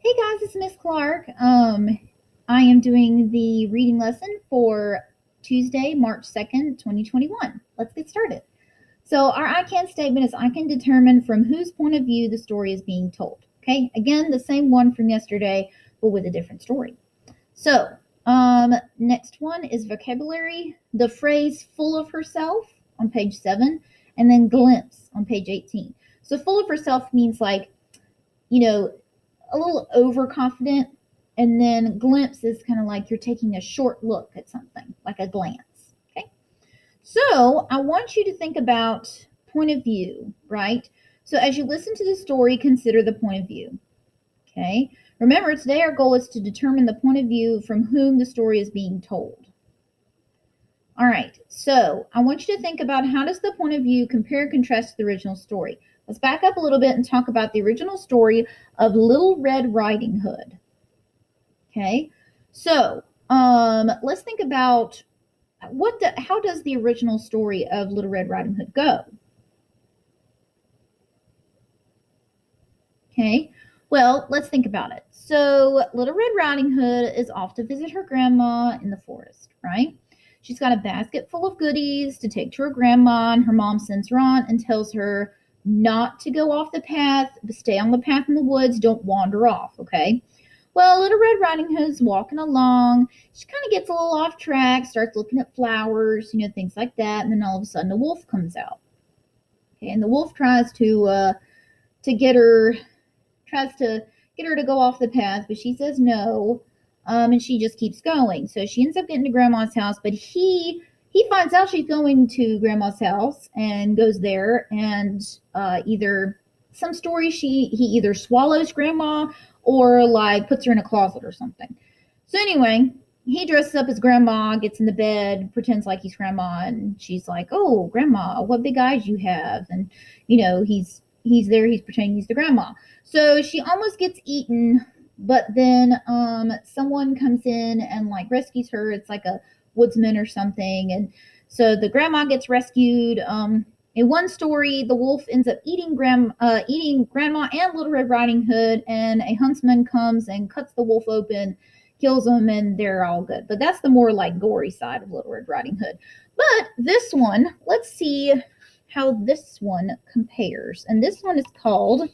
Hey guys, it's Miss Clark. I am doing the reading lesson for Tuesday, March 2nd, 2021. Let's get started. So, our I can statement is I can determine from whose point of view the story is being told. Okay, again, the same one from yesterday, but with a different story. So, next one is vocabulary. The phrase full of herself on page 7, and then glimpse on page 18. So, full of herself means like, you know, a little overconfident, and then glimpse is kind of like you're taking a short look at something, like a glance. Okay. So I want you to think about point of view, right? So as you listen to the story, consider the point of view. Okay. Remember, today our goal is to determine the point of view from whom the story is being told. All right. So I want you to think about how does the point of view compare and contrast to the original story. Let's back up a little bit and talk about the original story of Little Red Riding Hood. Okay, so let's think about how does the original story of Little Red Riding Hood go? Okay, well, let's think about it. So Little Red Riding Hood is off to visit her grandma in the forest, right? She's got a basket full of goodies to take to her grandma, and her mom sends her on and tells her not to go off the path, but stay on the path in the woods. Don't wander off, okay? Well, Little Red Riding Hood's walking along. She kind of gets a little off track, starts looking at flowers, things like that, and then all of a sudden a wolf comes out. Okay, and the wolf tries to get her to go off the path, but she says no, and she just keeps going. So she ends up getting to Grandma's house, but he finds out she's going to Grandma's house and goes there, and either some story he either swallows Grandma or like puts her in a closet or something. So anyway, he dresses up as Grandma, gets in the bed, pretends like he's Grandma, and she's like, "Oh, Grandma, what big eyes you have!" And he's there, he's pretending he's the grandma. So she almost gets eaten, but then someone comes in and like rescues her. It's like a woodsman or something, and so the grandma gets rescued. In one story, the wolf ends up eating Grandma and Little Red Riding Hood, and a huntsman comes and cuts the wolf open, kills him, and they're all good. But that's the more like gory side of Little Red Riding Hood. But this one, let's see how this one compares. And this one is called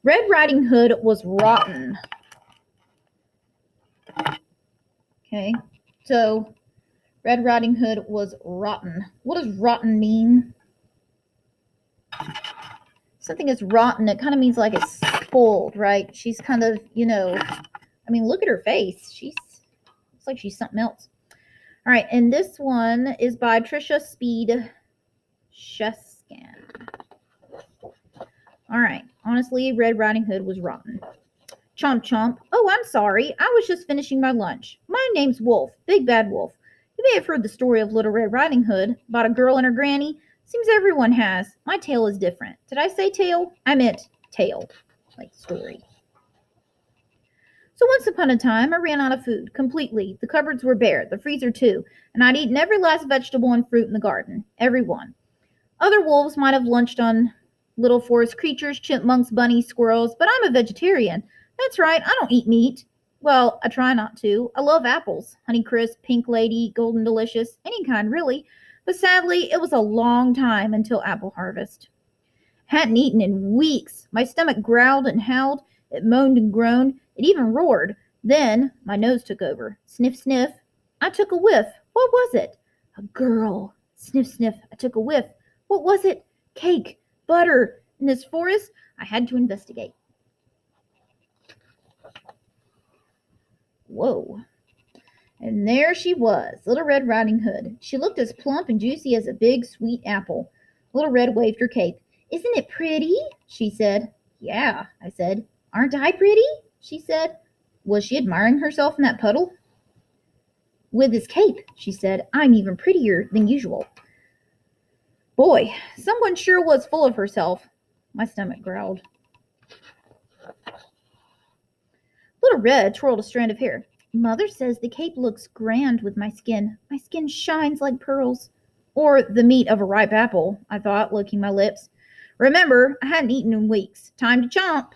Red Riding Hood Was Rotten. Okay, so Red Riding Hood was rotten. What does rotten mean? Something is rotten, it kind of means like it's spoiled, right? She's kind of, look at her face. It's like she's something else. All right, and this one is by Trisha Speed Sheskan. All right, honestly, Red Riding Hood was rotten. Chomp chomp. Oh, I'm sorry. I was just finishing my lunch. My name's Wolf, Big Bad Wolf. You may have heard the story of Little Red Riding Hood, about a girl and her granny. Seems everyone has. My tale is different. Did I say tale? I meant tale, like story. So once upon a time, I ran out of food, completely. The cupboards were bare, the freezer too, and I'd eaten every last vegetable and fruit in the garden. Every one. Other wolves might have lunched on little forest creatures, chipmunks, bunnies, squirrels, but I'm a vegetarian. That's right, I don't eat meat. Well, I try not to. I love apples. Honeycrisp, Pink Lady, Golden Delicious, any kind really. But sadly, it was a long time until apple harvest. Hadn't eaten in weeks. My stomach growled and howled. It moaned and groaned. It even roared. Then my nose took over. Sniff, sniff. I took a whiff. What was it? A girl. Sniff, sniff. I took a whiff. What was it? Cake. Butter. In this forest? I had to investigate. Whoa. And there she was, Little Red Riding Hood. She looked as plump and juicy as a big, sweet apple. Little Red waved her cape. Isn't it pretty? She said. Yeah, I said. Aren't I pretty? She said. Was she admiring herself in that puddle? With this cape, she said, I'm even prettier than usual. Boy, someone sure was full of herself. My stomach growled. Little Red twirled a strand of hair. Mother says the cape looks grand with my skin. My skin shines like pearls. Or the meat of a ripe apple, I thought, licking my lips. Remember, I hadn't eaten in weeks. Time to chomp.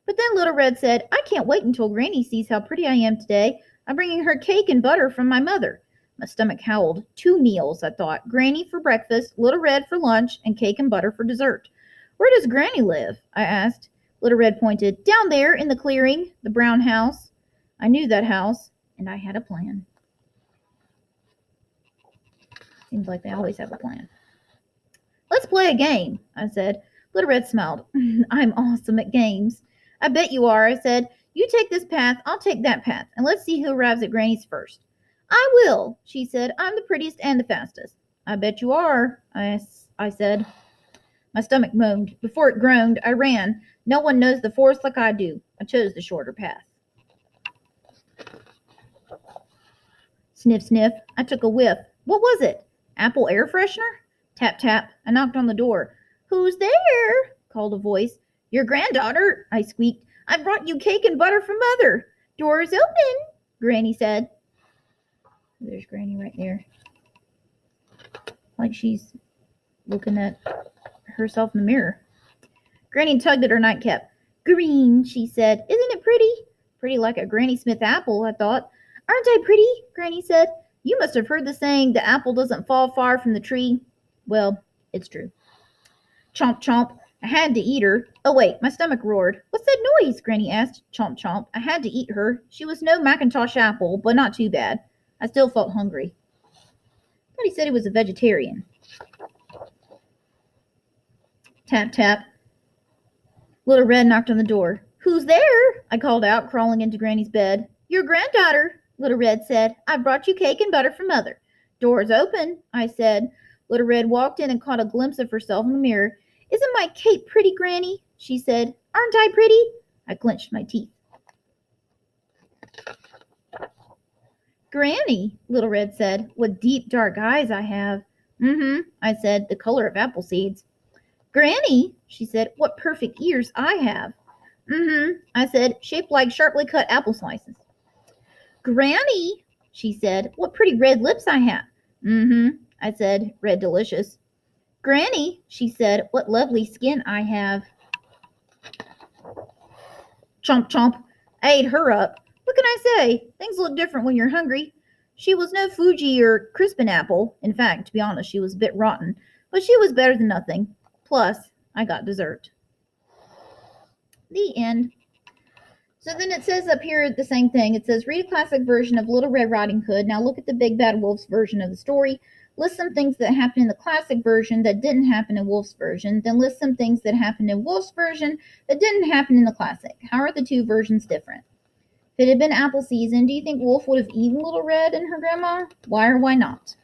But then Little Red said, I can't wait until Granny sees how pretty I am today. I'm bringing her cake and butter from my mother. My stomach howled. 2 meals, I thought. Granny for breakfast, Little Red for lunch, and cake and butter for dessert. Where does Granny live? I asked. Little Red pointed. Down there in the clearing, the brown house. I knew that house, and I had a plan. Seems like they always have a plan. Let's play a game, I said. Little Red smiled. I'm awesome at games. I bet you are, I said. You take this path, I'll take that path, and let's see who arrives at Granny's first. I will, she said. I'm the prettiest and the fastest. I bet you are, I said. My stomach moaned. Before it groaned, I ran. No one knows the forest like I do. I chose the shorter path. Sniff, sniff. I took a whiff. What was it? Apple air freshener? Tap, tap. I knocked on the door. Who's there? Called a voice. Your granddaughter, I squeaked. I brought you cake and butter from Mother. Door's open, Granny said. There's Granny right there. Like she's looking at herself in the mirror. Granny tugged at her nightcap. Green, she said. Isn't it pretty? Pretty like a Granny Smith apple, I thought. Aren't I pretty? Granny said. You must have heard the saying, the apple doesn't fall far from the tree. Well, it's true. Chomp, chomp. I had to eat her. Oh, wait, my stomach roared. What's that noise? Granny asked. Chomp, chomp. I had to eat her. She was no Macintosh apple, but not too bad. I still felt hungry. I thought he said he was a vegetarian. Tap, tap. Little Red knocked on the door. Who's there? I called out, crawling into Granny's bed. Your granddaughter, Little Red said. I brought you cake and butter from Mother. Door's open, I said. Little Red walked in and caught a glimpse of herself in the mirror. Isn't my cape pretty, Granny? She said. Aren't I pretty? I clenched my teeth. Granny, Little Red said. What deep, dark eyes I have. I said, the color of apple seeds. Granny, she said, what perfect ears I have. I said, shaped like sharply cut apple slices. Granny, she said, what pretty red lips I have. I said, red delicious. Granny, she said, what lovely skin I have. Chomp, chomp. I ate her up. What can I say? Things look different when you're hungry. She was no Fuji or Crispin apple. In fact, to be honest, she was a bit rotten. But she was better than nothing. Plus, I got dessert. The end. So then it says up here the same thing. It says, read a classic version of Little Red Riding Hood. Now look at the Big Bad Wolf's version of the story. List some things that happened in the classic version that didn't happen in Wolf's version. Then list some things that happened in Wolf's version that didn't happen in the classic. How are the two versions different? If it had been apple season, do you think Wolf would have eaten Little Red and her grandma? Why or why not?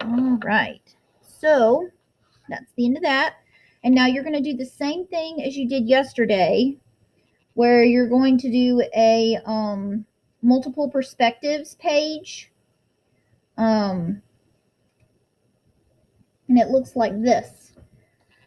All right. So that's the end of that. And now you're going to do the same thing as you did yesterday, where you're going to do a multiple perspectives page. And it looks like this.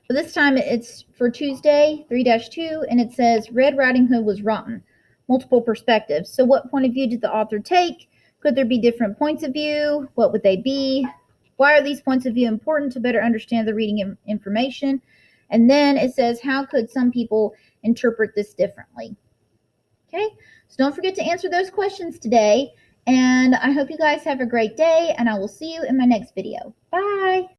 But this time it's for Tuesday, 3-2, and it says Red Riding Hood was rotten. Multiple perspectives. So what point of view did the author take? Could there be different points of view? What would they be? Why are these points of view important to better understand the reading information? And then it says, how could some people interpret this differently? Okay, so don't forget to answer those questions today. And I hope you guys have a great day, and I will see you in my next video. Bye.